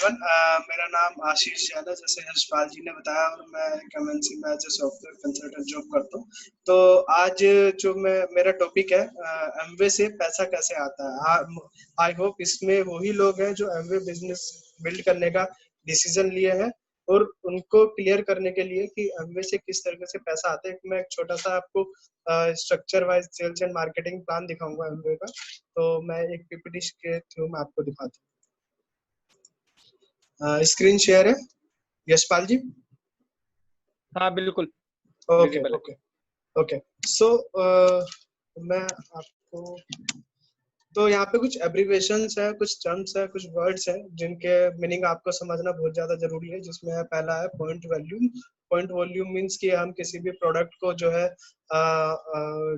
Everyone, मेरा नाम आशीष यादव, जैसे यशपाल जी ने बताया, और मैं एक एमएनसी में as a software consultant job करता हूँ। तो आज जो मेरा टॉपिक है एमवे से पैसा कैसे आता है। आई होप इसमें वही लोग हैं जो एमवे बिजनेस बिल्ड करने का डिसीजन लिए हैं और उनको क्लियर करने के लिए कि एमवे से किस तरीके से पैसा आता है। मैं एक छोटा सा आपको structure wise sales and marketing plan दिखाऊंगा एमवे का। तो मैं एक पीपीटी के थ्रू मैं आपको दिखाता हूँ। स्क्रीन शेयर है यशपाल जी? हाँ बिल्कुल ओके विजिबल है। Okay okay. सो मैं आपको, तो यहाँ पे कुछ एब्रिविएशंस है, कुछ टर्म्स है, कुछ वर्ड्स है जिनके मीनिंग आपको समझना बहुत ज्यादा जरूरी है। जिसमें है पहला है point volume. Point volume means कि हम किसी भी प्रोडक्ट को जो है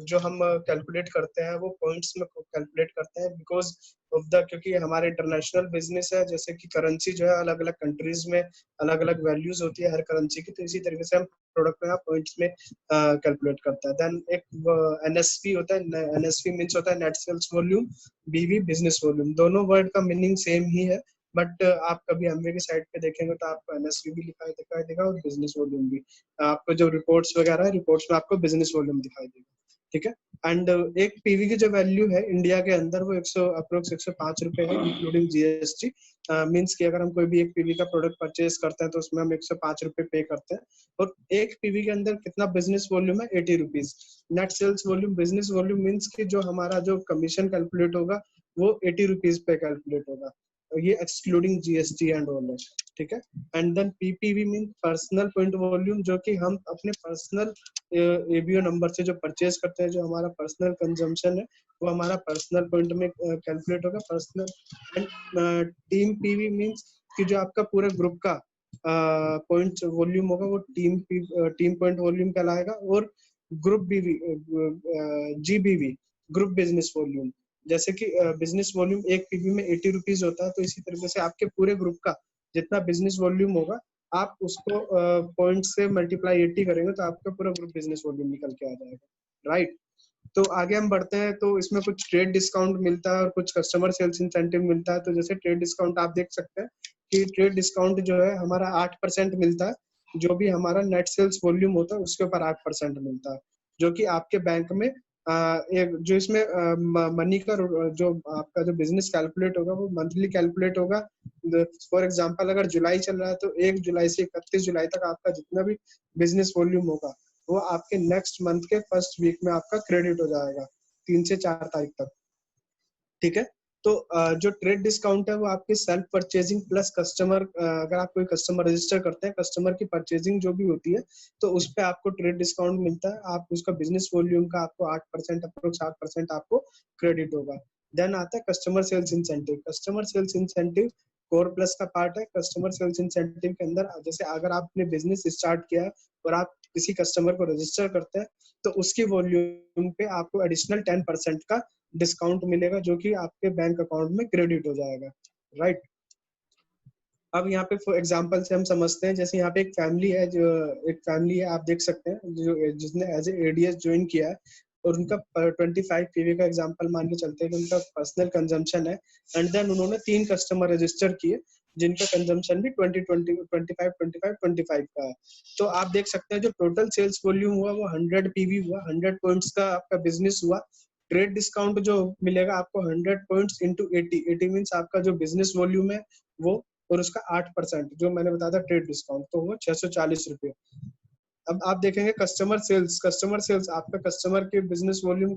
जो हम कैलकुलेट करते हैं वो पॉइंट्स में कैलकुलेट करते हैं, बिकॉज ऑफ द, क्योंकि हमारे इंटरनेशनल बिजनेस है, जैसे कि करेंसी जो है अलग अलग कंट्रीज में अलग अलग वैल्यूज होती है हर करेंसी की। तो इसी तरीके से हम प्रोडक्ट में पॉइंट्स में कैलकुलेट करता है। देन एक एनएसपी होता है। एनएसपी मीन्स होता है नेट सेल्स वॉल्यूम, बीवी बिजनेस वॉल्यूम। दोनों वर्ड का मीनिंग सेम ही है, बट आप कभी एमवे की साइट पे देखेंगे तो आपको एनएसवी भी दिखाई देगा और बिजनेस वॉल्यूम भी। आपको जो रिपोर्ट्स वगैरह है, रिपोर्ट्स में आपको बिजनेस वॉल्यूम दिखाई देगा, ठीक है। एंड एक पीवी की जो वैल्यू है इंडिया के अंदर वो 100 अप्रोक्स 105 रुपए है इंक्लूडिंग जीएसटी। मीन्स कि अगर हम कोई भी एक पीवी का प्रोडक्ट परचेज करते हैं तो उसमें हम 105 रुपए पे करते हैं। और एक पीवी के अंदर कितना बिजनेस वॉल्यूम है? 80 rupees. Net sales volume, business volume means कि जो हमारा जो कमीशन कैलकुलेट होगा वो 80 रुपीज पे कैलकुलेट होगा, ये एक्सक्लूडिंग जीएसटी एंड ऑल है, ठीक है। And then PPV mean personal point volume, जो कि हम अपने पर्सनल एबीओ नंबर से जो परचेज करते हैं, जो हमारा पर्सनल कंजम्पशन है वो हमारा पर्सनल पॉइंट में कैलकुलेट होगा, personal. And team PV means कि जो आपका पूरे ग्रुप का पॉइंट वॉल्यूम होगा वो टीम पॉइंट वॉल्यूम कहलाएगा। और ग्रुप बीवी, जीबीवी, ग्रुप बिजनेस वॉल्यूम, जैसे कि बिजनेस वॉल्यूम एक पीवी में 80 रुपीज होता है, तो इसी तरीके से आपके पूरे ग्रुप का जितना बिजनेस वॉल्यूम होगा आप उसको पॉइंट से मल्टीप्लाई 80 करेंगे तो आपका पूरा ग्रुप बिजनेस वॉल्यूम निकल के आ जाएगा, राइट। तो आगे हम बढ़ते हैं, तो इसमें कुछ ट्रेड डिस्काउंट मिलता है और कुछ कस्टमर सेल्स इंसेंटिव मिलता है। तो जैसे ट्रेड डिस्काउंट आप देख सकते हैं कि ट्रेड डिस्काउंट जो है हमारा 8% मिलता है। जो भी हमारा नेट सेल्स वॉल्यूम होता है उसके ऊपर 8% मिलता है, जो कि आपके बैंक में एक जो इसमें मनी का जो आपका जो बिजनेस कैलकुलेट होगा वो मंथली कैलकुलेट होगा। फॉर एग्जांपल अगर जुलाई चल रहा है तो 1 जुलाई से 31 जुलाई तक आपका जितना भी बिजनेस वॉल्यूम होगा वो आपके नेक्स्ट मंथ के फर्स्ट वीक में आपका क्रेडिट हो जाएगा, 3 से 4 तारीख तक, ठीक है। तो जो ट्रेड डिस्काउंट है वो आपकी सेल्फ परचेजिंग प्लस कस्टमर, अगर आप कोई कस्टमर रजिस्टर करते हैं, कस्टमर की परचेजिंग जो भी होती है तो उस पे आपको ट्रेड डिस्काउंट मिलता है। आप उसका बिजनेस वॉल्यूम का आपको 8% अप्रोक्स 8% आपको क्रेडिट होगा। देन आता है customer sales incentive. Customer sales incentive core plus का पार्ट है। कस्टमर सेल्स इंसेंटिव के अंदर जैसे अगर आपने बिजनेस स्टार्ट किया और आप किसी कस्टमर को रजिस्टर करते हैं तो उसकी वॉल्यूम पे आपको एडिशनल 10% का डिस्काउंट मिलेगा, जो कि आपके बैंक अकाउंट में क्रेडिट हो जाएगा, राइट। अब यहाँ पे फॉर एग्जांपल से हम समझते हैं, जैसे यहाँ पे एक फैमिली है, जो एक फैमिली है आप देख सकते हैं जो जिसने एज ए एडीएस ज्वाइन किया है और उनका 25 पीवी का एग्जांपल मान के चलते हैं कि उनका पर्सनल कंजम्पशन है। एंड देन उन्होंने 3 कस्टमर रजिस्टर किए जिनका कंजम्पशन भी 25 का है। तो आप देख सकते हैं जो टोटल सेल्स वॉल्यूम हुआ वो 100 पीवी हुआ, 100 पॉइंट्स का आपका बिजनेस हुआ। ट्रेड डिस्काउंट जो मिलेगा आपको 100 पॉइंट्स इंटू 80 मीन्स आपका जो बिजनेस वॉल्यूम है वो, और उसका 8% जो मैंने बताया था ट्रेड डिस्काउंट, तो वो 640 रुपये। अब आप देखेंगे कस्टमर सेल्स। कस्टमर सेल्स आपका कस्टमर के बिजनेस वॉल्यूम,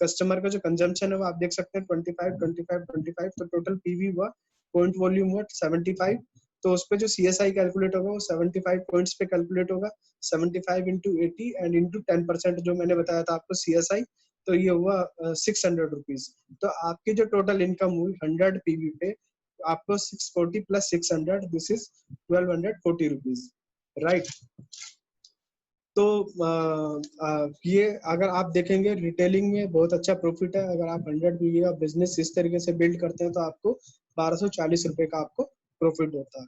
कस्टमर का जो कंजम्पशन है वो आप देख सकते हैं 25, तो टोटल पीवी हुआ, पॉइंट वॉल्यूम हुआ 75। तो उस पे जो सीएसआई कैलकुलेट होगा वो 75 पॉइंट्स पे कैलकुलेट होगा, 75 इंटू 80 एंड इंटू 10% जो मैंने बताया था आपको सीएसआई, तो ये हुआ 600 रुपीज। तो आपकी जो टोटल इनकम हुई 100 पीवी पे आपको 640 plus 600, this is 1240 rupees, right. तो ये अगर आप देखेंगे रिटेलिंग में बहुत अच्छा प्रॉफिट है। अगर आप 100 पीवी का बिजनेस इस तरीके से बिल्ड करते हैं तो आपको 1240 रुपए का आपको प्रॉफिट होता है।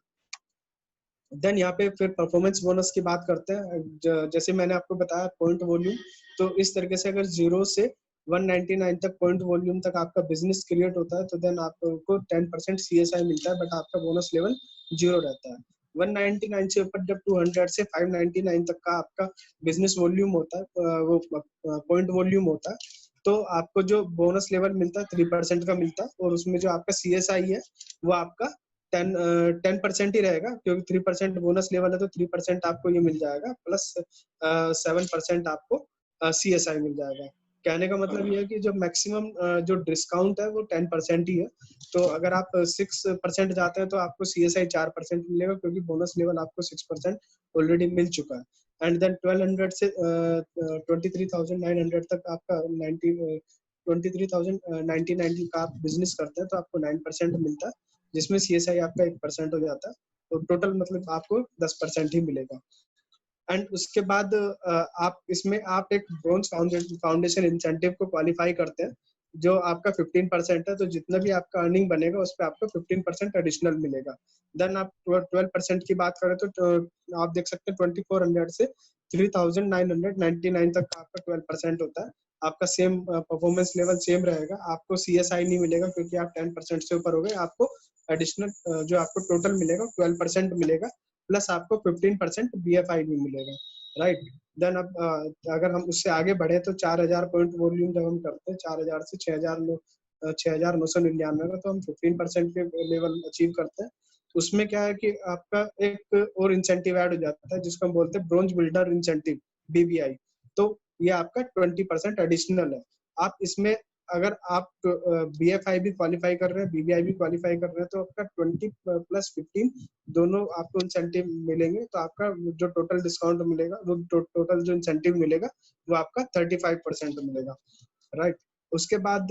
देन यहाँ पे फिर परफॉर्मेंस बोनस की बात करते हैं। जैसे मैंने आपको बताया पॉइंट वॉल्यूम, तो इस तरीके से अगर 0 से 199 तक पॉइंट वॉल्यूम तक आपका बिजनेस क्रिएट होता है, तो देन आपको 10% CSI मिलता है, बट आपका बोनस लेवल 0 रहता है। 199 से ऊपर जब 200 से 599 तक का आपका बिजनेस वॉल्यूम होता है, वो पॉइंट वॉल्यूम होता है, तो आपको जो बोनस लेवल मिलता है 3% का मिलता है, और उसमें जो आपका CSI है वो आपका 10% ही रहेगा, क्योंकि 3% बोनस लेवल है, तो 3% आपको ये मिल जाएगा, प्लस 7% आपको CSI मिल जाएगा। कहने का मतलब ये है कि जो मैक्सिमम जो डिस्काउंट है वो 10% ही है। तो अगर आप 6% जाते हैं तो आपको CSI 4% मिलेगा, क्योंकि बोनस लेवल आपको 6% ऑलरेडी मिल चुका है। एंड देन 1200 से 23,900 तक आपका 23,099 का आप बिजनेस करते हैं तो आपको 9% मिलता है, जिसमें CSI आपका 1% हो जाता है, तो टोटल मतलब आपको 10% ही मिलेगा। एंड उसके बाद आप इसमें आप एक ब्रोंज फाउंडेशन इंसेंटिव को क्वालिफाई करते हैं, जो आपका 15% है, तो जितना भी आपका अर्निंग बनेगा उस पर आपको 15% एडिशनल मिलेगा। देन आप 12% की बात करें तो आप देख सकते हैं 2400 से 3,999 तक आपका 12% होता है। आपका सेम परफॉर्मेंस लेवल सेम रहेगा, आपको CSI नहीं मिलेगा क्योंकि आप 10% से ऊपर हो गए, आपको एडिशनल जो आपको टोटल मिलेगा 12% मिलेगा, प्लस आपको 15% BFI भी मिलेगा, राइट। देन अब अगर हम उससे आगे बढ़े तो 4000 पॉइंट वॉल्यूम जब हम करते हैं 4000 से 6,999 का, तो हम 15% के लेवल अचीव करते हैं। उसमें क्या है कि आपका एक और इंसेंटिव ऐड हो जाता है, जिसको हम बोलते हैं ब्रोंज बिल्डर इंसेंटिव, BBI। तो ये आपका 20% एडिशनल है। आप इसमें अगर आप BFI भी क्वालिफाई कर रहे हैं, BBI भी क्वालिफाई कर रहे हैं, तो आपका 20 प्लस 15 दोनों आपको इंसेंटिव मिलेंगे, तो आपका जो टोटल डिस्काउंट मिलेगा, वो टोटल जो इंसेंटिव मिलेगा वो आपका 35% मिलेगा, राइट। उसके बाद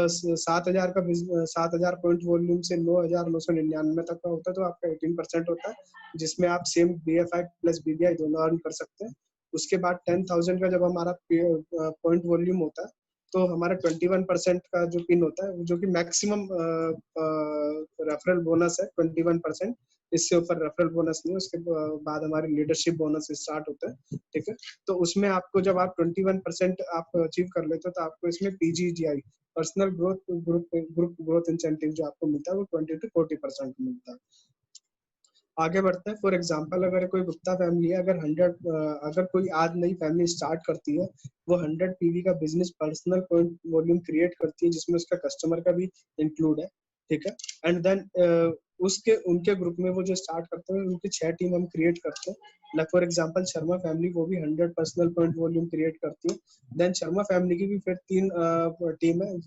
7,000 का 7,000 पॉइंट वॉल्यूम से 9,999 तक का होता है, तो आपका 18% होता है, जिसमें आप सेम BFI प्लस BBI दोनों अर्न कर सकते हैं। उसके बाद 10,000 का जब हमारा पॉइंट वॉल्यूम होता है, तो हमारा 21% का जो पिन होता है, जो कि मैक्सिमम रेफरल बोनस है 21%, इससे ऊपर रेफरल बोनस नहीं है। उसके बाद हमारी लीडरशिप बोनस स्टार्ट होता है, ठीक है। तो उसमें आपको जब आप 21% आप अचीव कर लेते हो, तो आपको इसमें PGGI personal group growth incentive जो आपको मिलता है वो 20 to 40% मिलता है। आगे बढ़ते हैं। फॉर एग्जांपल अगर कोई गुप्ता फैमिली है, अगर कोई आज नई फैमिली स्टार्ट करती है, वो 100 PV का business personal point volume create करती है, जिसमें उसका कस्टमर का भी इंक्लूड है, ठीक है। एंड देन उसके उनके ग्रुप में वो जो स्टार्ट करते हैं, उनकी 6 टीम हम क्रिएट करते हैं। Like for example Sharma family, वो भी 100 पर्सनल पॉइंट वॉल्यूम क्रिएट करती है। देन शर्मा फैमिली की भी फिर 3 टीम है,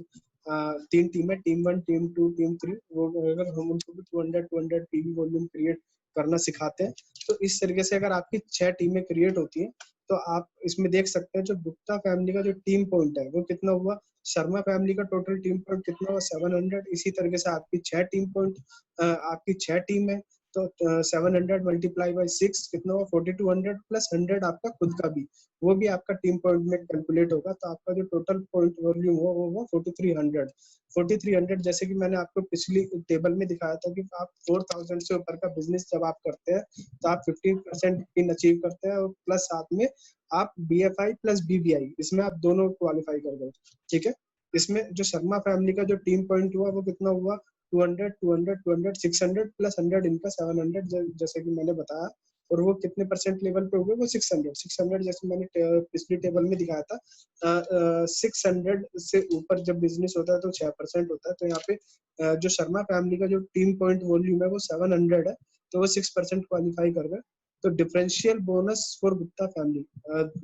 3 टीम है, टीम 1, टीम 2, टीम 3। वो अगर हम उनको भी 200 PV वॉल्यूम क्रिएट करना सिखाते हैं, तो इस तरीके से अगर आपकी 6 टीमें क्रिएट होती हैं, तो आप इसमें देख सकते हैं जो गुप्ता फैमिली का जो टीम पॉइंट है वो कितना हुआ, शर्मा फैमिली का टोटल टीम पॉइंट कितना हुआ, 700। इसी तरीके से आपकी 6 टीम पॉइंट, आपकी 6 टीम है, तो 700 मल्टीप्लाई बाई 6 कितना हुआ, 4200 प्लस 100 आपका खुद का भी, वो भी आपका टीम पॉइंट में कैलकुलेट होगा। तो आपका जो टोटल पॉइंट वॉल्यूम हुआ वो हुआ 4300। 4300 जैसे कि मैंने आपको पिछली टेबल में दिखाया था कि आप 4000 से ऊपर का बिजनेस जब आप करते हैं, तो आप 15% पिन अचीव करते हैं, और प्लस साथ में आप BFI प्लस BBI, इसमें आप दोनों क्वालिफाई कर गए, ठीक है। इसमें जो शर्मा फैमिली का जो टीम पॉइंट हुआ वो कितना हुआ, 200 200 200 600 प्लस 100 इनका 700, जैसे कि मैंने बताया। और वो कितने परसेंट लेवल पे हुए, वो 600 जैसे मैंने पिछली टेबल में दिखाया था। 600 से ऊपर जब बिजनेस होता है तो 6% होता है। तो यहाँ पे जो शर्मा फैमिली का जो टीम पॉइंट वॉल्यूम है वो 700 है, तो वो 6% क्वालिफाई कर गए। तो differential bonus for Gupta family,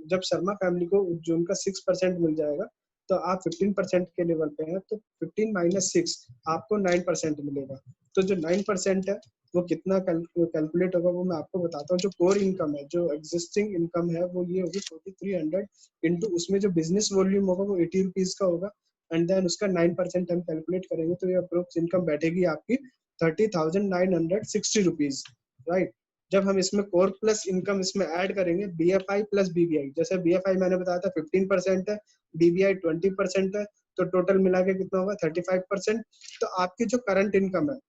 जब शर्मा फैमिली को जो उनका 6% मिल जाएगा, तो आप 15% के लेवल पे हैं, तो 15 माइनस 6 आपको 9% मिलेगा। तो जो 9% है वो कितना कैलकुलेट होगा वो मैं आपको बताता हूँ। जो कोर इनकम है, जो एग्जिस्टिंग इनकम है, वो ये होगी 4300 इंटू उसमें जो बिजनेस वॉल्यूम होगा वो 80 रुपीज का होगा, एंड देन उसका 9% हम कैलकुलेट करेंगे, तो ये अप्रोक्स इनकम बैठेगी आपकी 30,960 रुपीज, राइट। जब हम इसमें कोर प्लस इनकम इसमें ऐड करेंगे, BFI प्लस BBI, जैसे BFI मैंने बताया था 15% है, BBI 20% है, तो टोटल मिला के कितना होगा 35%। तो आपकी जो करंट इनकम है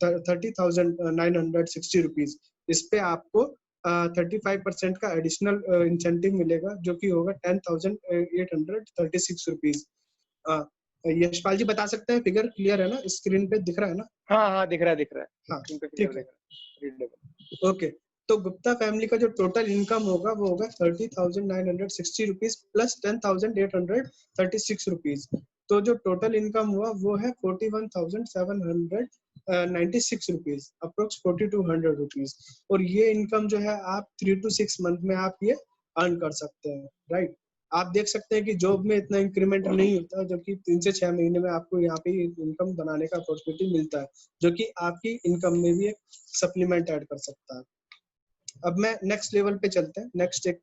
30,960 रुपीज, इस पे आपको 35% का एडिशनल इंसेंटिव मिलेगा, जो कि होगा 10,836 रुपीज। यशपाल जी बता सकते हैं, फिगर क्लियर है ना, स्क्रीन पे दिख रहा है ना? हाँ हाँ दिख रहा है हाँ उनका ठीक फिगर है, दिख रहा है, रीडेबल। ओके। तो गुप्ता फैमिली का जो टोटल इनकम होगा वो होगा 30,960 रुपीज प्लस 10,836 रुपीज। तो जो टोटल इनकम हुआ वो है 41,796 रुपीज, अप्रोक्स 4,200 रुपीज। और ये इनकम जो है आप 3 to 6 मंथ में आप ये अर्न कर सकते हैं, राइट। आप देख सकते हैं कि जॉब में इतना इंक्रीमेंट नहीं होता, जबकि 3 से 6 महीने में आपको यहाँ पे इनकम बनाने का अपॉर्चुनिटी मिलता है, जो कि आपकी इनकम में भी एक सप्लीमेंट ऐड कर सकता है। अब मैं नेक्स्ट लेवल पे चलते हैं, नेक्स्ट एक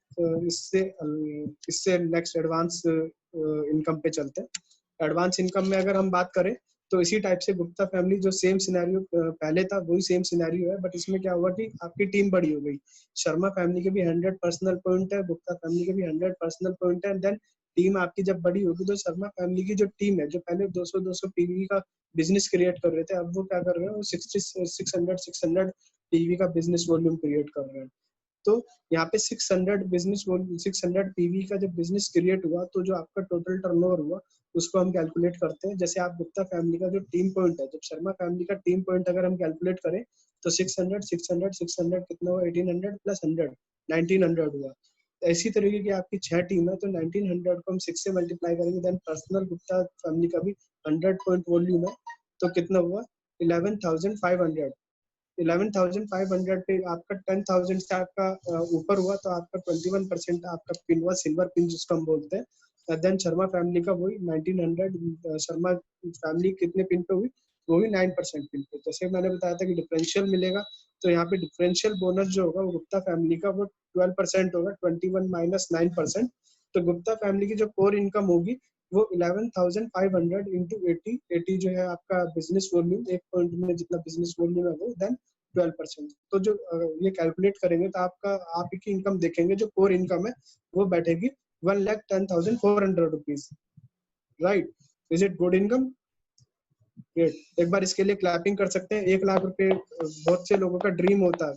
इससे नेक्स्ट एडवांस इनकम पे चलते हैं। एडवांस इनकम में अगर हम बात करें तो इसी टाइप से गुप्ता फैमिली जो सेम सिनेरियो पहले था वही सेम सिनेरियो है, बट इसमें क्या हुआ कि आपकी टीम बड़ी हो गई। शर्मा फैमिली के भी 100 पर्सनल पॉइंट है, गुप्ता फैमिली के भी 100 पर्सनल पॉइंट है। एंड देन टीम आपकी जब बड़ी होगी तो शर्मा फैमिली की जो टीम है, जो पहले 200 पीवी का बिजनेस क्रिएट कर रहे थे, अब वो क्या कर रहे हैं, वो 600 पीवी का बिजनेस वॉल्यूम क्रिएट कर रहे हैं। तो यहाँ पे 600 पीवी का जब बिजनेस क्रिएट हुआ तो जो आपका टोटल टर्नओवर हुआ उसको हम कैलकुलेट करते हैं। जैसे आप गुप्ता फैमिली का जो टीम पॉइंट है, जब शर्मा फैमिली का टीम पॉइंट अगर हम कैलकुलेट करें तो 600 कितना हुआ, 1800 प्लस 100 1900 हुआ। ऐसी तरीके की आपकी 6 टीम है तो 1900 को हम 6 से मल्टीप्लाई करेंगे, देन पर्सनल गुप्ता फैमिली का भी 100 पॉइंट वॉल्यूम है तो कितना हुआ 11,500। 11,500 पे आपका 10,000 से आपका ऊपर हुआ तो आपका 21% आपका पिन हुआ, सिल्वर पिन जिसको हम बोलते हैं। देन शर्मा फैमिली का वही 1900, शर्मा फैमिली कितने पिन पे हुई, वो भी 9% पिन पे। जैसे मैंने बताया था कि डिफरेंशियल मिलेगा, तो यहाँ पे डिफरेंशियल बोनस जो होगा वो गुप्ता फैमिली का वो 12% होगा, 21 माइनस 9%। तो गुप्ता फैमिली की जो कोर इनकम होगी वो 11,500 इंटू 80 जो है आपका बिजनेस वॉल्यूम, एक पॉइंट में जितना बिजनेस वॉल्यूम है वो, देन 12%। तो जो ये कैलकुलेट करेंगे तो आपका आप की इनकम देखेंगे जो कोर इनकम है वो बैठेगी 1,10,400 rupees, right. Is it good income? Great. एक बार इसके लिए क्लैपिंग कर सकते हैं। 1 लाख रुपए बहुत से लोगों का ड्रीम होता है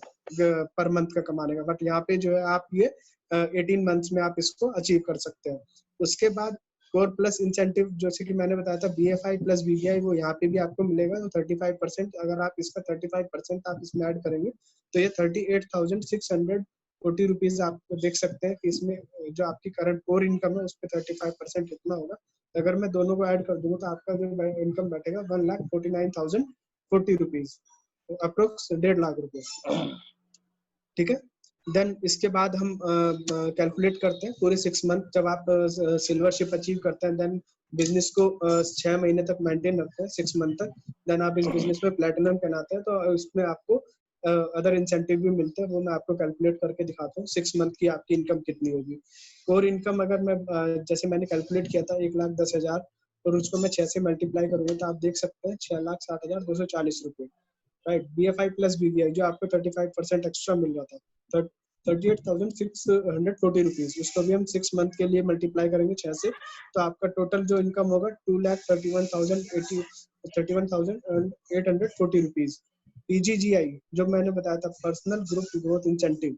पर मंथ का कमाने का, बट यहाँ पे जो है आप ये 18 मंथ्स में आप इसको अचीव कर सकते हैं। उसके बाद कोर प्लस इंसेंटिव, जैसे कि मैंने बताया था BFI प्लस BVI, वो यहाँ पे भी आपको मिलेगा। तो 35%, अगर आप इसका 35% आप इसमें ऐड करेंगे तो ये 38,640 रुपीज आपको देख सकते हैं कि इसमें जो आपकी करंट कोर इनकम है उस पर 35% इतना होगा। अगर मैं दोनों को ऐड कर दूंगा तो आपका जो इनकम बैठेगा 1,49,040 रुपीज, अप्रोक्स 1.5 लाख रुपए, ठीक है। देन इसके बाद हम कैलकुलेट करते हैं पूरे 6 मंथ, जब आप सिल्वर शिप अचीव करते हैं देन बिजनेस को 6 महीने तक मेंटेन रखते हैं, 6 मंथ तक। देन आप इस बिजनेस में प्लेटिनम कहलाते हैं, तो उसमें आपको अदर इंसेंटिव भी मिलते हैं, वो मैं आपको कैलकुलेट करके दिखाता हूँ 6 मंथ की आपकी इनकम कितनी होगी। कोर इनकम अगर मैं जैसे मैंने कैलकुलेट किया था 1,10,000 और उसको मैं 6 से मल्टीप्लाई करूंगा तो आप देख सकते हैं 6,60,240 रुपए, राइट। BFI प्लस BVI जो आपको 35% एक्स्ट्रा मिल रहा था, 38,640 रुपीज, उसको भी हम 6 मंथ के लिए मल्टीप्लाई करेंगे 6 से, तो आपका टोटल जो इनकम होगा 2,31,840 रुपीज। PGGI जो मैंने बताया था, पर्सनल ग्रुप ग्रोथ इंसेंटिव,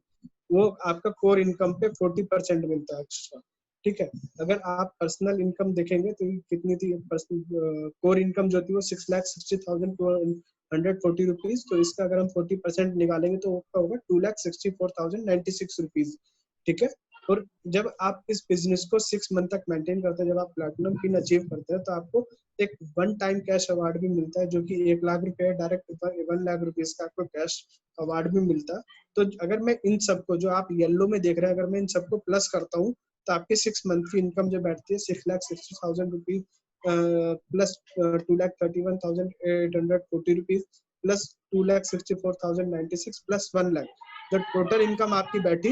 वो आपका कोर इनकम पे 40% मिलता है एक्स्ट्रा, ठीक है। अगर आप पर्सनल इनकम देखेंगे तो कितनी थी, कोर इनकम जो थी वो 6,60,240 रुपीज, तो इसका अगर हम 40% निकालेंगे तो वो होगा 2,64,096 रुपीज, ठीक है। और जब आप इस बिजनेस को 6 मंथ तक मेंटेन करते हैं, जब आप प्लैटिनम पिन अचीव करते हैं तो आपको एक वन टाइम कैश अवार्ड भी मिलता है, जो कि 1 लाख रुपए डायरेक्ट 1 लाख रुपीज का आपको कैश अवार्ड भी मिलता है। तो अगर मैं इन सबको जो आप येलो में देख रहे हैं, अगर मैं इन सबको प्लस करता हूँ तो आपकी 6 मंथ की इनकम जो बैठती है 6,60,000 rupees plus 2,31,840 rupees plus 2,64,096 plus 1 lakh, जो टोटल इनकम आपकी बैठी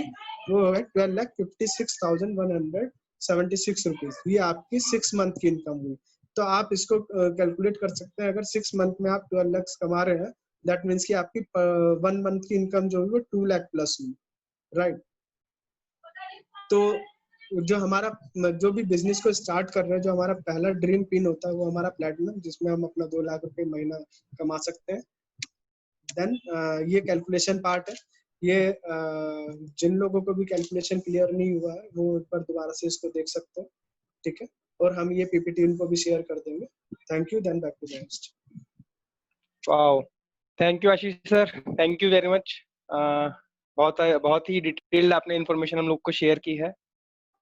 वो है 12,56,176 रुपीज। ये आपकी 6 मंथ की इनकम हुई। तो आप इसको कैलकुलेट कर सकते हैं, अगर 6 मंथ में आप 12 लाख कमा रहे हैं, दैट मीन्स कि आपकी 1 मंथ की इनकम जो हुई वो 2 लाख प्लस हुई, राइट। तो जो हमारा जो भी बिजनेस को स्टार्ट कर रहे हैं, जो हमारा पहला ड्रीम पिन होता है वो हमारा प्लैटिनम, जिसमें हम अपना 2 लाख रुपए महीना कमा सकते हैं। देन ये कैलकुलेशन पार्ट है। ये जिन लोगों को भी कैलकुलेशन क्लियर नहीं हुआ है वो एक बार दोबारा से इसको देख सकते हैं, ठीक है। और हम ये पीपीटी उनको भी शेयर कर देंगे। Thank you, then back to the host. Wow, thank you Ashish sir, thank you very much. बहुत ही डिटेल्ड आपने इन्फॉर्मेशन हम लोग को शेयर की है,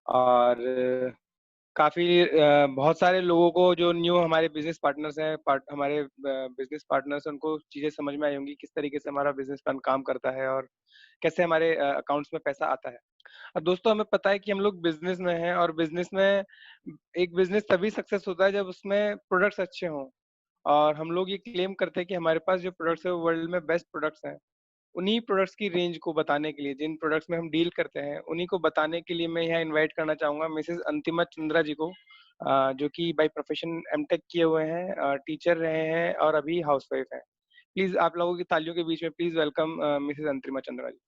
और काफी बहुत सारे लोगों को जो न्यू हमारे बिजनेस पार्टनर्स हैं, हमारे बिजनेस पार्टनर्स, उनको चीजें समझ में आई होंगी किस तरीके से हमारा बिजनेस प्लान काम करता है और कैसे हमारे अकाउंट्स में पैसा आता है। और दोस्तों, हमें पता है कि हम लोग बिजनेस में हैं, और बिजनेस में एक बिजनेस तभी सक्सेस होता है जब उसमें प्रोडक्ट्स अच्छे हों। और हम लोग ये क्लेम करते हैं कि हमारे पास जो प्रोडक्ट्स है वो वर्ल्ड में बेस्ट प्रोडक्ट्स हैं। उन्हीं प्रोडक्ट्स की रेंज को बताने के लिए, जिन प्रोडक्ट्स में हम डील करते हैं, उन्हीं को बताने के लिए मैं यहाँ इनवाइट करना चाहूंगा मिसेस अंतिमा चंद्रा जी को, जो कि बाय प्रोफेशन एमटेक किए हुए हैं, टीचर रहे हैं और अभी हाउसवाइफ हैं। प्लीज आप लोगों की तालियों के बीच में please welcome Mrs Antima Chandra ji.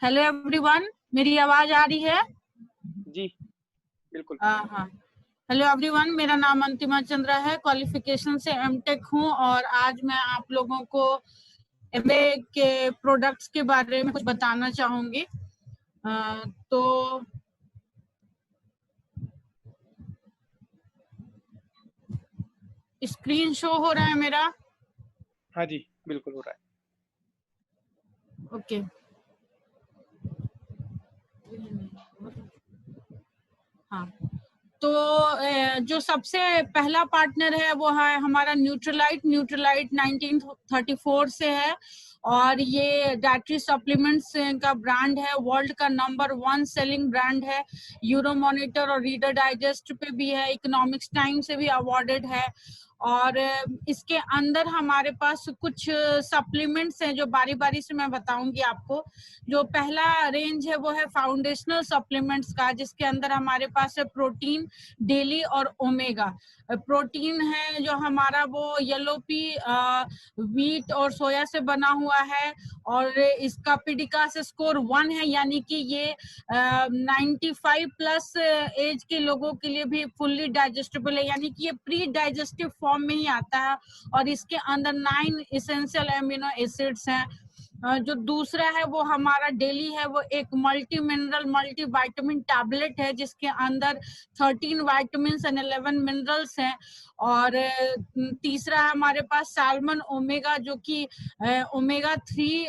Hello everyone, मेरी आवाज आ रही है? जी बिल्कुल। हाँ, हेलो एवरीवन, मेरा नाम अंतिमा चंद्रा है, क्वालिफिकेशन से एमटेक हूँ, और आज मैं आप लोगों को एमबीए के प्रोडक्ट्स के बारे में कुछ बताना चाहूंगी। तो स्क्रीन शो हो रहा है मेरा? हाँ जी, बिल्कुल हो रहा है। ओके। हाँ, तो जो सबसे पहला पार्टनर है वो है हमारा न्यूट्रलाइट 1934 से है, और ये डाइटरी सप्लीमेंट्स का ब्रांड है, वर्ल्ड का नंबर 1 सेलिंग ब्रांड है, यूरो मॉनिटर और रीडर डाइजेस्ट पे भी है, इकोनॉमिक्स टाइम से भी अवार्डेड है। और इसके अंदर हमारे पास कुछ सप्लीमेंट्स हैं जो बारी बारी से मैं बताऊंगी आपको। जो पहला रेंज है वो है फाउंडेशनल सप्लीमेंट्स का, जिसके अंदर हमारे पास है प्रोटीन, डेली और ओमेगा। प्रोटीन है जो हमारा वो येलो पी, व्हीट और सोया से बना हुआ है, और इसका पिडिकास स्कोर 1 है, यानी कि ये 95 प्लस एज के लोगों के लिए भी फुल्ली डाइजेस्टेबल है, यानी कि ये प्री डाइजेस्टिव फॉर्म में ही आता है, और इसके अंदर 9 इसेंशियल एमिनो एसिड्स हैं। जो दूसरा है वो हमारा डेली है, वो एक multi mineral multi vitamin tablet है, जिसके अंदर 13 विटामिन एंड 11 मिनरल्स हैं। और तीसरा है हमारे पास सैल्मन ओमेगा, जो कि ओमेगा 3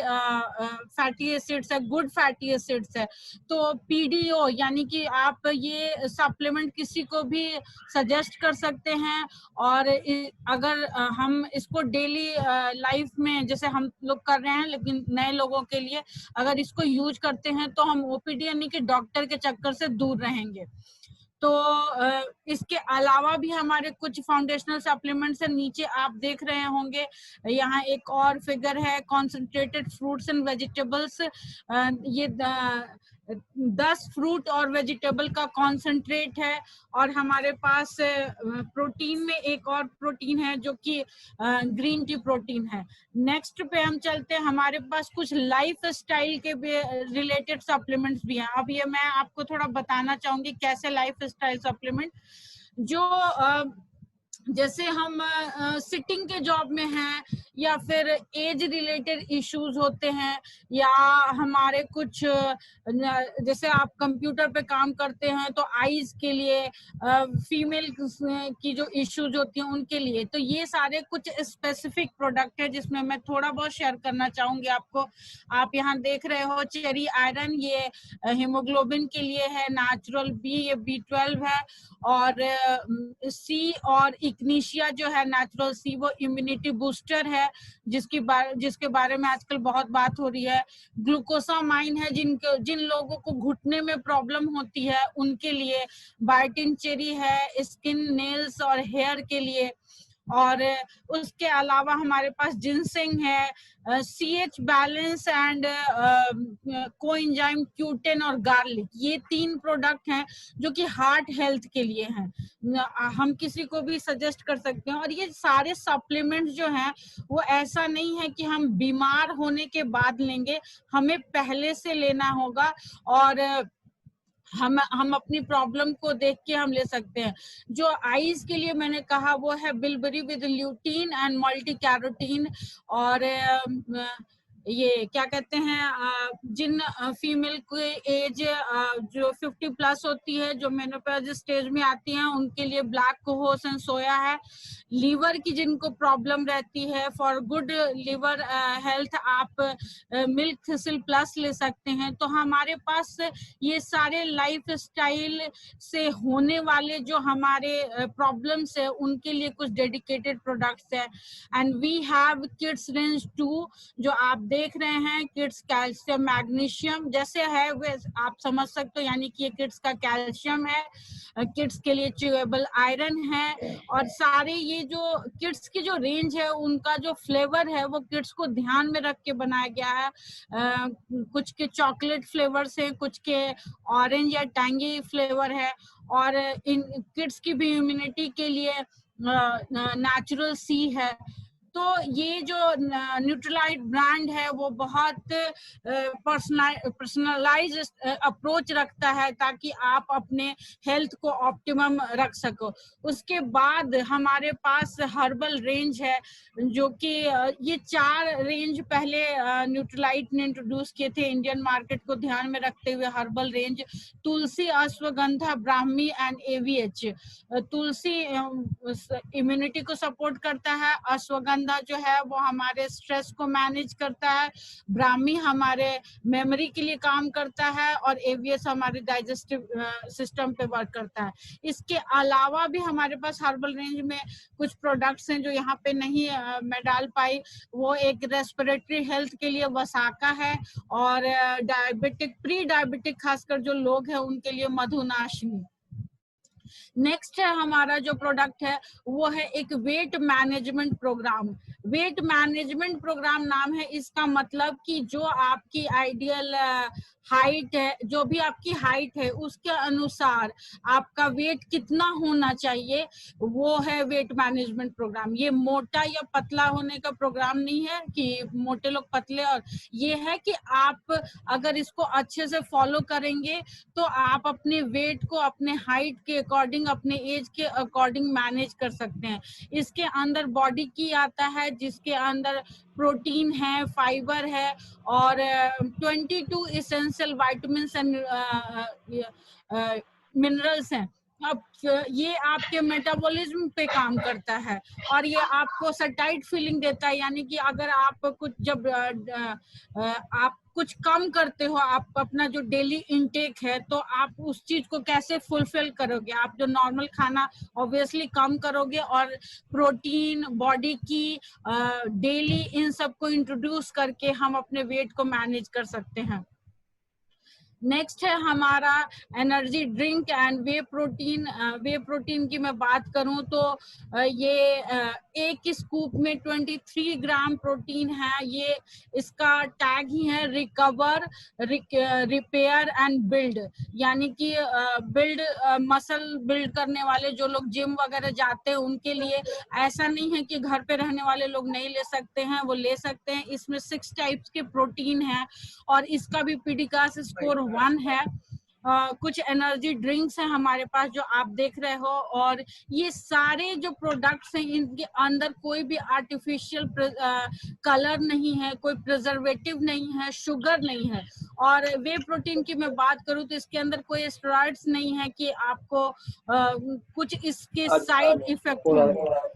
फैटी एसिड्स है, गुड फैटी एसिड्स है। तो पीडीओ यानी कि आप ये सप्लीमेंट किसी को भी सजेस्ट कर सकते हैं, और अगर हम इसको डेली लाइफ में जैसे हम लोग कर रहे हैं, लेकिन नए लोगों के लिए अगर इसको यूज करते हैं तो हम ओपीडी यानी कि डॉक्टर के चक्कर से दूर रहेंगे। तो इसके अलावा भी हमारे कुछ फाउंडेशनल सप्लीमेंट्स है, नीचे आप देख रहे होंगे, यहाँ एक और फिगर है, कॉन्सेंट्रेटेड फ्रूट्स एंड वेजिटेबल्स। ये 10 फ्रूट और वेजिटेबल का कॉन्सेंट्रेट है। और हमारे पास प्रोटीन में एक और प्रोटीन है जो कि ग्रीन टी प्रोटीन है। नेक्स्ट पे हम चलते हैं, हमारे पास कुछ लाइफ स्टाइल के रिलेटेड सप्लीमेंट्स भी हैं। अब ये मैं आपको थोड़ा बताना चाहूंगी कैसे लाइफ स्टाइल सप्लीमेंट, जो जैसे हम सिटिंग के जॉब में हैं, या फिर एज रिलेटेड इश्यूज होते हैं, या हमारे कुछ जैसे आप कंप्यूटर पे काम करते हैं तो आईज के लिए, फीमेल की जो इश्यूज होती हैं उनके लिए, तो ये सारे कुछ स्पेसिफिक प्रोडक्ट है जिसमें मैं थोड़ा बहुत शेयर करना चाहूंगी आपको। आप यहाँ देख रहे हो चेरी आयरन, ये हीमोग्लोबिन के लिए है, नेचुरल बी, ये B12 है, और सी और इग्निशिया जो है नेचुरल सी, वो इम्यूनिटी बूस्टर है, जिसके बारे में आजकल बहुत बात हो रही है। ग्लूकोसामाइन है, जिन लोगों को घुटने में प्रॉब्लम होती है उनके लिए। बायोटिन चेरी है, स्किन, नेल्स और हेयर के लिए। और उसके अलावा हमारे पास जिनसिंग है, CH balance and coenzyme Q10 और गार्लिक, ये 3 प्रोडक्ट हैं जो कि हार्ट हेल्थ के लिए हैं। हम किसी को भी सजेस्ट कर सकते हैं। और ये सारे सप्लीमेंट्स जो हैं वो ऐसा नहीं है कि हम बीमार होने के बाद लेंगे, हमें पहले से लेना होगा और हम अपनी प्रॉब्लम को देख के हम ले सकते हैं। जो आईज के लिए मैंने कहा वो है bilberry with lutein and multi carotene. और ये क्या कहते हैं, जिन फीमेल की एज जो 50 प्लस होती है, जो मेनोपॉज स्टेज में आती हैं, उनके लिए ब्लैक कोहोस एंड सोया है। लीवर की जिनको प्रॉब्लम रहती है, फॉर गुड लीवर हेल्थ आप मिल्क थिसिल प्लस ले सकते हैं। तो हमारे पास ये सारे लाइफ स्टाइल से होने वाले जो हमारे प्रॉब्लम्स है उनके लिए कुछ डेडिकेटेड प्रोडक्ट्स है। And we have kids range 2 जो आप देख रहे हैं, किड्स कैल्शियम मैग्नीशियम जैसे है वे आप समझ सकते हो, यानी कि ये किड्स का कैल्शियम है, किड्स के लिए च्यूएबल आयरन है। और सारे ये जो किड्स की जो रेंज है उनका जो फ्लेवर है वो किड्स को ध्यान में रख के बनाया गया है। कुछ के चॉकलेट फ्लेवर्स हैं, कुछ के ऑरेंज या टैंगी फ्लेवर है। और इन किड्स की भी इम्यूनिटी के लिए नेचुरल सी है। तो ये जो न्यूट्रीलाइट ब्रांड है वो बहुत पर्सनलाइज अप्रोच रखता है ताकि आप अपने हेल्थ को ऑप्टिमम रख सको। उसके बाद हमारे पास हर्बल रेंज है, जो कि ये 4 रेंज पहले न्यूट्रीलाइट ने इंट्रोड्यूस किए थे इंडियन मार्केट को ध्यान में रखते हुए। Herbal range Tulsi, ashwagandha, Brahmi and AVH। Tulsi immunity को सपोर्ट करता है, अश्वगंधा जो है वो हमारे स्ट्रेस को मैनेज करता है, ब्राह्मी हमारे मेमोरी के लिए काम करता है और AVH हमारे डाइजेस्टिव सिस्टम पे वर्क करता है। इसके अलावा भी हमारे पास हर्बल रेंज में कुछ प्रोडक्ट्स हैं जो यहाँ पे नहीं मैं डाल पाई। वो एक रेस्पिरेटरी हेल्थ के लिए वसाका है और डायबिटिक, प्री डायबिटिक खासकर जो लोग हैं उनके लिए मधुनाशिनी। नेक्स्ट है हमारा जो प्रोडक्ट है वो है एक weight management program. Weight management program नाम है इसका, मतलब कि जो आपकी आइडियल हाइट है, जो भी आपकी हाइट है उसके अनुसार आपका वेट कितना होना चाहिए, वो है वेट मैनेजमेंट प्रोग्राम। ये मोटा या पतला होने का प्रोग्राम नहीं है कि मोटे लोग पतले, और ये है कि आप अगर इसको अच्छे से फॉलो करेंगे तो आप अपने वेट को अपने हाइट के अकॉर्डिंग, अपने एज के अकॉर्डिंग मैनेज कर सकते हैं। इसके अंदर बॉडी की आता है जिसके अंदर प्रोटीन है, फाइबर है और 22 इसेंशियल विटामिन्स एंड मिनरल्स हैं। अब ये आपके मेटाबॉलिज्म पे काम करता है और ये आपको सटाइट फीलिंग देता है, यानी कि अगर आप कुछ जब आप कुछ कम करते हो, आप अपना जो डेली इनटेक है, तो आप उस चीज को कैसे फुलफिल करोगे। आप जो नॉर्मल खाना ऑब्वियसली कम करोगे और प्रोटीन, बॉडी की डेली, इन सबको इंट्रोड्यूस करके हम अपने वेट को मैनेज कर सकते हैं। नेक्स्ट है हमारा energy drink and way protein. Way protein की मैं बात करूं तो ये एक स्कूप में 23 ग्राम प्रोटीन है। ये इसका टैग ही है रिकवर, रिपेयर एंड बिल्ड, यानी कि बिल्ड, मसल बिल्ड करने वाले जो लोग जिम वगैरह जाते हैं उनके लिए। ऐसा नहीं है कि घर पे रहने वाले लोग नहीं ले सकते हैं, वो ले सकते हैं। इसमें 6 टाइप्स के प्रोटीन है और इसका भी पीडिकास स्कोर 1 है। कुछ एनर्जी ड्रिंक्स हैं हमारे पास जो आप देख रहे हो, और ये सारे जो प्रोडक्ट्स हैं इनके अंदर कोई भी आर्टिफिशियल कलर नहीं है, कोई प्रिजर्वेटिव नहीं है, शुगर नहीं है। और वे प्रोटीन की मैं बात करूं तो इसके अंदर कोई स्टेरॉइड्स नहीं है कि आपको कुछ इसके साइड इफेक्ट होंगे।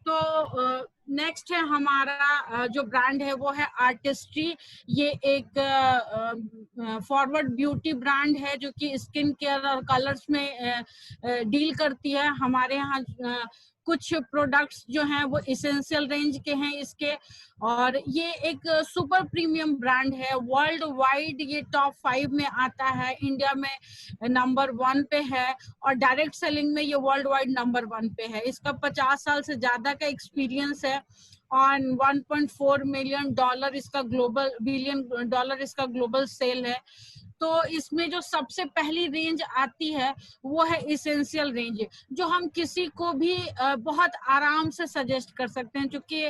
तो नेक्स्ट है हमारा जो ब्रांड है वो है आर्टिस्ट्री। ये एक फॉरवर्ड ब्यूटी ब्रांड है जो कि स्किन केयर और कलर्स में डील करती है। हमारे यहाँ कुछ प्रोडक्ट्स जो हैं वो इसेंशियल रेंज के हैं इसके, और ये एक सुपर प्रीमियम ब्रांड है। वर्ल्ड वाइड ये टॉप 5 में आता है, इंडिया में नंबर 1 पे है, और डायरेक्ट सेलिंग में ये वर्ल्ड वाइड नंबर 1 पे है। इसका 50 साल से ज्यादा का एक्सपीरियंस है, और $1.4 मिलियन इसका बिलियन डॉलर इसका ग्लोबल सेल है। तो इसमें जो सबसे पहली रेंज आती है वो है इसेंशियल रेंज, जो हम किसी को भी बहुत आराम से सजेस्ट कर सकते हैं, क्योंकि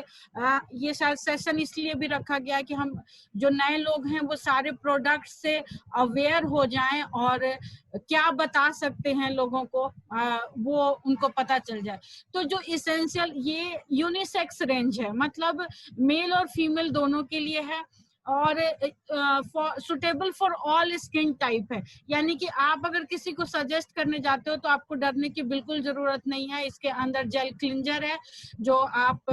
ये शायद सेशन इसलिए भी रखा गया है कि हम जो नए लोग हैं वो सारे प्रोडक्ट से अवेयर हो जाएं और क्या बता सकते हैं लोगों को वो उनको पता चल जाए। तो जो इसेंशियल ये यूनिसेक्स रेंज है, मतलब मेल और फीमेल दोनों के लिए है, और suitable for all skin type है। यानी कि आप अगर किसी को सजेस्ट करने जाते हो तो आपको डरने की बिल्कुल जरूरत नहीं है। इसके अंदर जेल क्लिंजर है, जो आप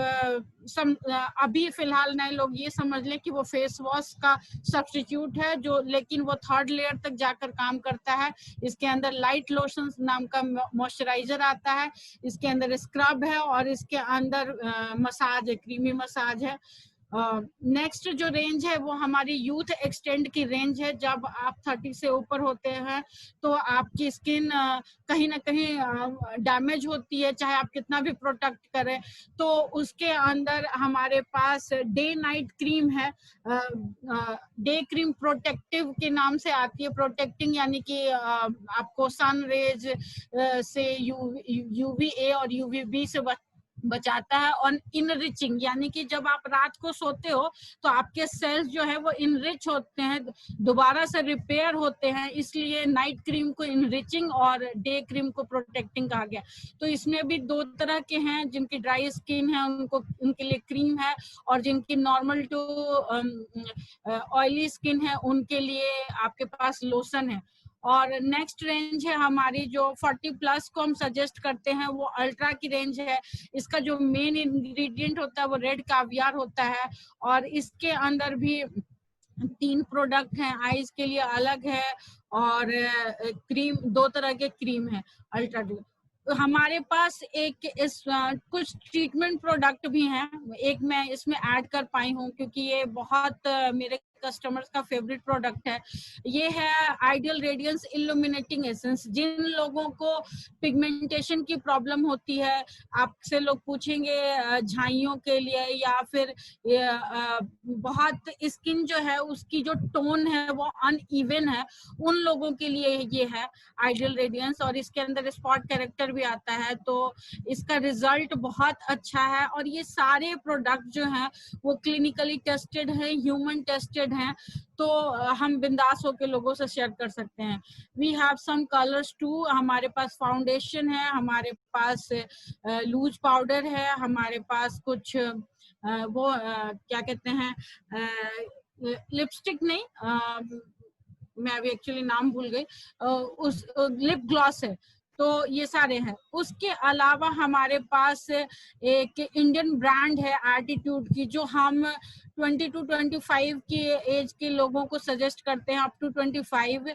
अभी फिलहाल नए लोग ये समझ लें कि वो फेस वॉश का सब्स्टिट्यूट है, जो लेकिन वो 3rd लेयर तक जाकर काम करता है। इसके अंदर लाइट लोशन नाम का मॉइस्चराइजर आता है, इसके अंदर स्क्रब है, और इसके अंदर मसाज है, क्रीमी मसाज है। नेक्स्ट जो रेंज है वो हमारी यूथ एक्सटेंड की रेंज है। जब आप 30 से ऊपर होते हैं तो आपकी स्किन कहीं ना कहीं डैमेज होती है, चाहे आप कितना भी प्रोटेक्ट करें। तो उसके अंदर हमारे पास डे नाइट क्रीम है, डे क्रीम प्रोटेक्टिव के नाम से आती है। प्रोटेक्टिंग यानी कि आपको सन रेज से यूवीए और यूवीबी से बचाता है, और इनरिचिंग यानी कि जब आप रात को सोते हो तो आपके सेल्स जो है वो इनरिच होते हैं, दोबारा से रिपेयर होते हैं, इसलिए नाइट क्रीम को इनरिचिंग और डे क्रीम को प्रोटेक्टिंग कहा गया। तो इसमें भी 2 तरह के हैं, जिनकी ड्राई स्किन है उनके लिए क्रीम है, और जिनकी नॉर्मल टू ऑयली स्किन है उनके लिए आपके पास लोशन है। और नेक्स्ट रेंज है हमारी जो 40+ को हम सजेस्ट करते हैं, वो अल्ट्रा की रेंज है। इसका जो मेन इंग्रेडिएंट होता है वो रेड कावियार होता है, और इसके अंदर भी 3 प्रोडक्ट हैं। आईज के लिए अलग है, और क्रीम 2 तरह के क्रीम है अल्ट्रा। हमारे पास कुछ ट्रीटमेंट प्रोडक्ट भी हैं, एक मैं इसमें ऐड कर पाई हूँ क्योंकि ये बहुत मेरे कस्टमर्स का फेवरेट प्रोडक्ट है। ये है आइडियल रेडियंस इल्यूमिनेटिंग एसेंस। जिन लोगों को पिगमेंटेशन की प्रॉब्लम होती है, आपसे लोग पूछेंगे झाइयों के लिए, या फिर बहुत स्किन जो है उसकी जो टोन है वो अनइवन है, उन लोगों के लिए ये है आइडियल रेडियंस। और इसके अंदर स्पॉट कैरेक्टर भी आता है, तो इसका रिजल्ट बहुत अच्छा है। और ये सारे प्रोडक्ट जो हैं वो क्लिनिकली टेस्टेड है, ह्यूमन टेस्टेड हैं, तो हम बिंदास होकर लोगों से शेयर कर सकते हैं। We have some colours too, हमारे पास फाउंडेशन है, हमारे पास लूज पाउडर है, हमारे पास कुछ क्या कहते हैं लिपस्टिक नहीं, मैं अभी एक्चुअली नाम भूल गई, उस लिप ग्लॉस है। तो ये सारे हैं। उसके अलावा हमारे पास एक इंडियन ब्रांड है एटीट्यूड की, जो हम 20 to 25 की एज के लोगों को सजेस्ट करते हैं, अप टू 25।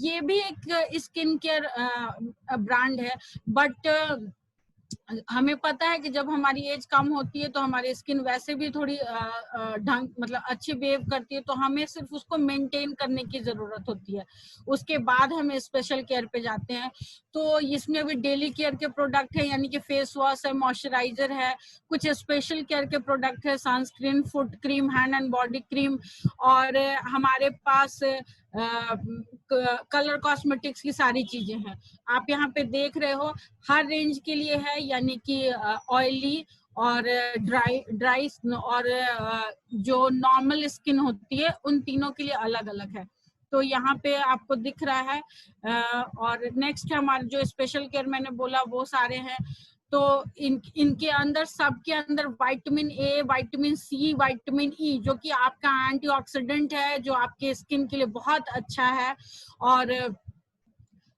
ये भी एक स्किन केयर ब्रांड है, बट हमें पता है कि जब हमारी एज कम होती है तो हमारी स्किन वैसे भी थोड़ी ढंग मतलब अच्छी बिहेव करती है, तो हमें सिर्फ उसको मेंटेन करने की जरूरत होती है, उसके बाद हम स्पेशल केयर पे जाते हैं। तो इसमें भी डेली केयर के प्रोडक्ट है, यानी कि फेस वॉश है, मॉइस्चराइजर है, कुछ स्पेशल केयर के प्रोडक्ट है, sunscreen, foot cream, hand and body cream, और हमारे पास कलर कॉस्मेटिक्स की सारी चीजें हैं। आप यहाँ पे देख रहे हो हर रेंज के लिए है, यानी कि ऑयली और ड्राई और जो नॉर्मल स्किन होती है, उन तीनों के लिए अलग अलग है। तो यहाँ पे आपको दिख रहा है। और नेक्स्ट हमारे जो स्पेशल केयर मैंने बोला वो सारे हैं। तो इनके अंदर सबके अंदर vitamin A, vitamin C, vitamin E, जो कि आपका एंटीऑक्सीडेंट है, जो आपके स्किन के लिए बहुत अच्छा है। और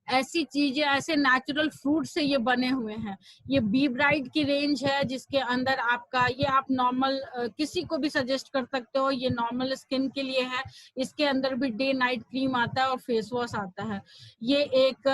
ऐसी चीजें, ऐसे नेचुरल फ्रूट से ये बने हुए हैं। ये बी ब्राइट की रेंज है, जिसके अंदर आपका ये आप नॉर्मल किसी को भी सजेस्ट कर सकते हो, ये नॉर्मल स्किन के लिए है। इसके अंदर भी डे नाइट क्रीम आता है और फेस वॉश आता है। ये एक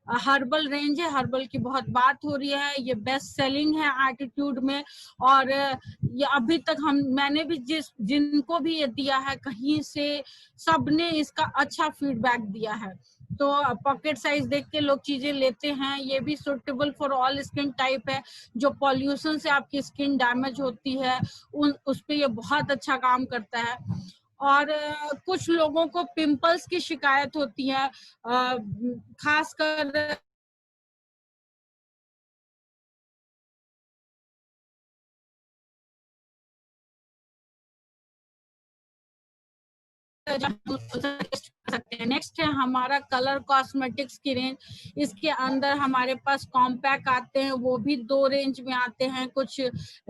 हर्बल रेंज है, हर्बल की बहुत बात हो रही है, ये बेस्ट सेलिंग है एटीट्यूड में। और ये अभी तक मैंने भी जिनको भी ये दिया है कहीं से, सबने इसका अच्छा फीडबैक दिया है। तो पॉकेट साइज देख के लोग चीजें लेते हैं। ये भी suitable for all skin type है। जो पॉल्यूशन से आपकी स्किन डैमेज होती है उस पे ये बहुत अच्छा काम करता है। और कुछ लोगों को पिंपल्स की शिकायत होती है, खासकर सकते हैं। नेक्स्ट है हमारा कलर कॉस्मेटिक्स की रेंज। इसके अंदर हमारे पास कॉम्पैक्ट आते हैं, वो भी 2 रेंज में आते हैं। कुछ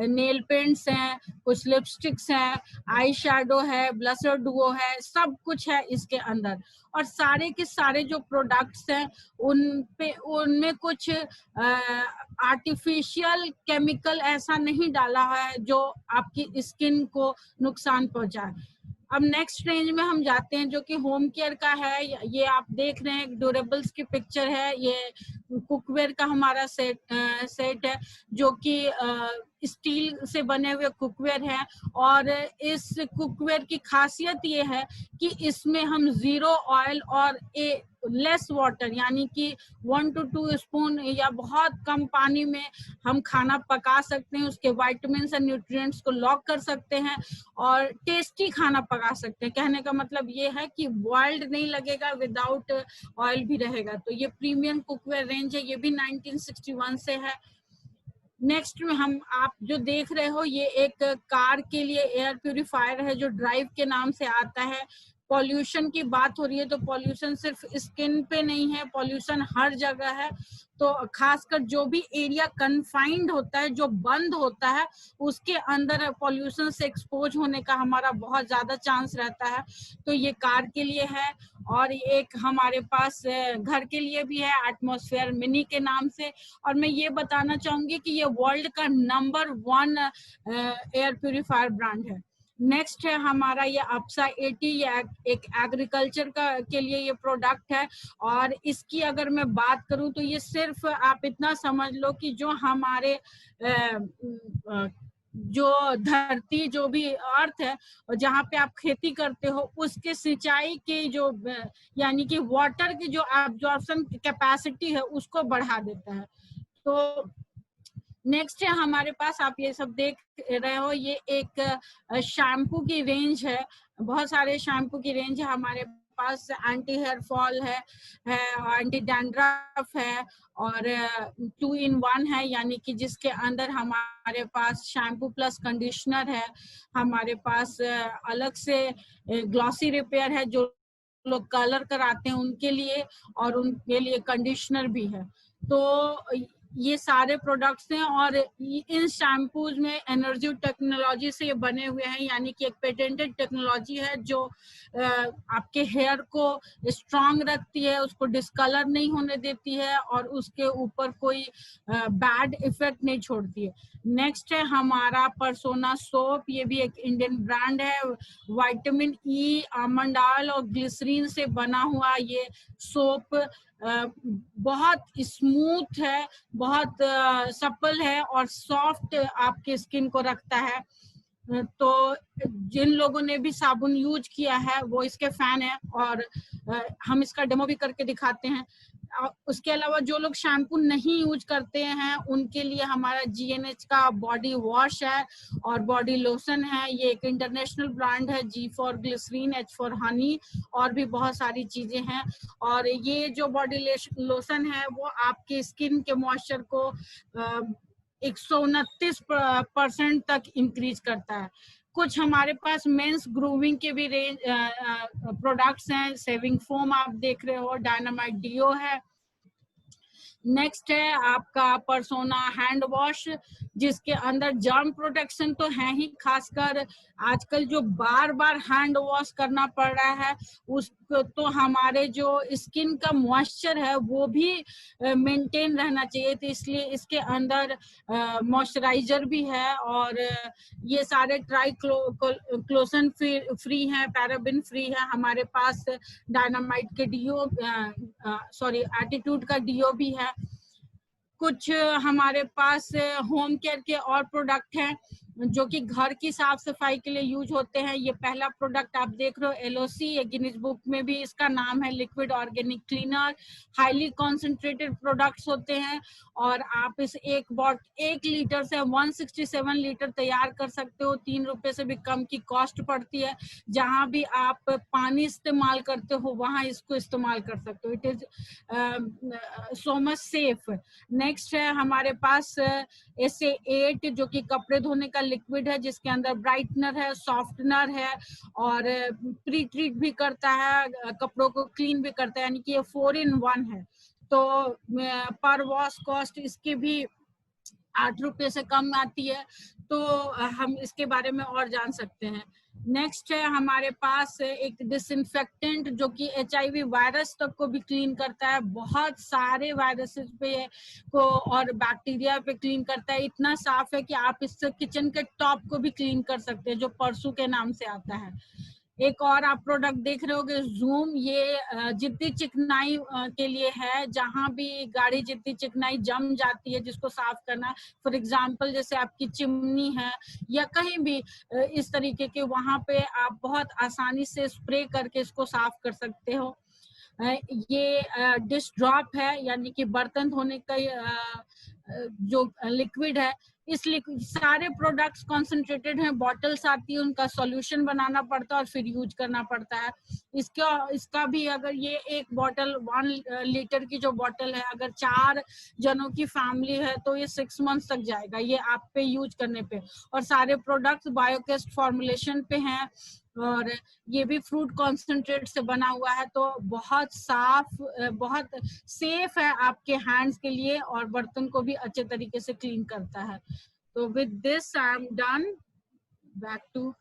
नेल पेंट्स हैं, कुछ लिपस्टिक्स हैं, आई शेडो है, ब्लशर डुओ है, सब कुछ है इसके अंदर। और सारे के सारे जो प्रोडक्ट्स हैं उनमें कुछ आर्टिफिशियल केमिकल ऐसा नहीं डाला है जो आपकी स्किन को नुकसान पहुंचाए। अब नेक्स्ट रेंज में हम जाते हैं जो कि होम केयर का है। ये आप देख रहे हैं ड्यूरेबल्स की पिक्चर है। ये कुकवेयर का हमारा सेट है जो कि स्टील से बने हुए कुकवेयर है। और इस कुकवेयर की खासियत ये है कि इसमें हम 0 ऑयल और लेस वाटर यानी कि 1 to 2 स्पून या बहुत कम पानी में हम खाना पका सकते हैं। उसके विटामिन्स और न्यूट्रिएंट्स को लॉक कर सकते हैं और टेस्टी खाना पका सकते हैं। कहने का मतलब ये है कि बॉइल्ड नहीं लगेगा, विदाउट ऑयल भी रहेगा। तो ये प्रीमियम कुकवेयर रेंज है, ये भी 1961 से है। नेक्स्ट में आप जो देख रहे हो ये एक कार के लिए एयर प्यूरिफायर है जो ड्राइव के नाम से आता है। पॉल्यूशन की बात हो रही है तो पॉल्यूशन सिर्फ स्किन पे नहीं है, पॉल्यूशन हर जगह है। तो खासकर जो भी एरिया कन्फाइंड होता है, जो बंद होता है, उसके अंदर पॉल्यूशन से एक्सपोज होने का हमारा बहुत ज्यादा चांस रहता है। तो ये कार के लिए है। और एक हमारे पास घर के लिए भी है, एटमॉस्फेयर मिनी के नाम से। और मैं ये बताना चाहूंगी कि ये वर्ल्ड का नंबर 1 एयर प्यूरिफायर ब्रांड है। नेक्स्ट है हमारा ये अपसा 80, ये एक एग्रीकल्चर के लिए ये प्रोडक्ट है। और इसकी अगर मैं बात करूं तो ये सिर्फ आप इतना समझ लो कि जो हमारे जो धरती, जो भी अर्थ है और जहाँ पे आप खेती करते हो, उसके सिंचाई के जो यानी कि वाटर की जो एब्जॉर्प्शन कैपेसिटी है उसको बढ़ा देता है। तो नेक्स्ट है हमारे पास, आप ये सब देख रहे हो, ये एक शैम्पू की रेंज है। बहुत सारे शैम्पू की रेंज है हमारे पास। एंटी हेयर फॉल है, एंटी डैंड्रफ है और 2 in 1 है, यानी कि जिसके अंदर हमारे पास शैम्पू प्लस कंडीशनर है। हमारे पास अलग से ग्लॉसी रिपेयर है जो लोग कलर कराते हैं उनके लिए, और उनके लिए कंडीशनर भी है। तो ये सारे प्रोडक्ट्स हैं और इन शैम्पूज में एनर्जी टेक्नोलॉजी से ये बने हुए हैं, यानी कि एक पेटेंटेड टेक्नोलॉजी है जो आपके हेयर को स्ट्रांग रखती है, उसको डिस्कलर नहीं होने देती है और उसके ऊपर कोई बैड इफेक्ट नहीं छोड़ती है। नेक्स्ट है हमारा परसोना सोप, ये भी एक इंडियन ब्रांड है। विटामिन ई, आमंड ऑयल और ग्लिसरीन से बना हुआ ये सोप बहुत स्मूथ है, बहुत सप्पल है और सॉफ्ट आपके स्किन को रखता है। तो जिन लोगों ने भी साबुन यूज किया है वो इसके फैन है और हम इसका डेमो भी करके दिखाते हैं। उसके अलावा जो लोग शैम्पू नहीं यूज करते हैं उनके लिए हमारा GNH का बॉडी वॉश है और बॉडी लोशन है। ये एक इंटरनेशनल ब्रांड है, G for glycerin, H for honey, और भी बहुत सारी चीजें हैं। और ये जो बॉडी लोशन है वो आपके स्किन के मॉइस्चर को 129% तक इंक्रीज करता है। कुछ हमारे पास मेंस ग्रूविंग के भी रेंज प्रोडक्ट्स हैं। सेविंग फोम आप देख रहे हो, डायनामाइट डीओ है। नेक्स्ट है आपका परसोना हैंड वॉश, जिसके अंदर जर्म प्रोटेक्शन तो है ही, खासकर आजकल जो बार बार हैंड वॉश करना पड़ रहा है तो हमारे जो स्किन का मॉइस्चर है वो भी मेंटेन रहना चाहिए, तो इसलिए इसके अंदर मॉइस्चराइजर भी है और ये सारे ट्राइक्लोसन फ्री है, पैराबिन फ्री है। हमारे पास डायनामाइट के एटीट्यूड का डीओ भी है। कुछ हमारे पास होम केयर के और प्रोडक्ट हैं जो कि घर की साफ सफाई के लिए यूज होते हैं। ये पहला प्रोडक्ट आप देख रहे हो LOC, ये गिनीज बुक में भी इसका नाम है, liquid organic cleaner. Highly concentrated products होते हैं और आप इस 1 लीटर से 167 लीटर तैयार कर सकते हो। 3 रुपए से भी कम की कॉस्ट पड़ती है। जहां भी आप पानी इस्तेमाल करते हो वहां इसको इस्तेमाल कर सकते हो। It is so much safe. Next है हमारे पास SA8 जो कि कपड़े धोने का लिक्विड है, जिसके अंदर ब्राइटनर है, सॉफ्टनर है और प्री ट्रीट भी करता है, कपड़ों को क्लीन भी करता है, यानी कि ये 4 in 1 है। तो पर वॉश कॉस्ट इसकी भी 8 रुपए से कम आती है। तो हम इसके बारे में और जान सकते हैं। नेक्स्ट है हमारे पास एक डिसइंफेक्टेंट जो कि HIV वायरस तक को भी क्लीन करता है, बहुत सारे वायरसेस पे को और बैक्टीरिया पे क्लीन करता है। इतना साफ है कि आप इससे किचन के टॉप को भी क्लीन कर सकते हैं, जो परसू के नाम से आता है। एक और आप प्रोडक्ट देख रहे होगे जूम, ये जिद्दी चिकनाई के लिए है, जहां भी गाड़ी जिद्दी चिकनाई जम जाती है जिसको साफ करना, फॉर एग्जांपल जैसे आपकी चिमनी है या कहीं भी इस तरीके के, वहां पे आप बहुत आसानी से स्प्रे करके इसको साफ कर सकते हो। ये डिश ड्रॉप है, यानी कि बर्तन धोने का जो लिक्विड है। इस सारे प्रोडक्ट्स कॉन्सेंट्रेटेड हैं, बॉटल्स आती है, उनका सॉल्यूशन बनाना पड़ता है और फिर यूज करना पड़ता है। इसका भी अगर ये एक बॉटल 1 लीटर की जो बॉटल है, अगर 4 जनों की फैमिली है तो ये 6 मंथ्स तक जाएगा, ये आप पे यूज करने पे। और सारे प्रोडक्ट्स बायोकेस्ट फॉर्मुलेशन पे हैं और ये भी फ्रूट कॉन्सेंट्रेट से बना हुआ है, तो बहुत साफ, बहुत सेफ है आपके हैंड्स के लिए और बर्तन को भी अच्छे तरीके से क्लीन करता है। तो with this I am done, back to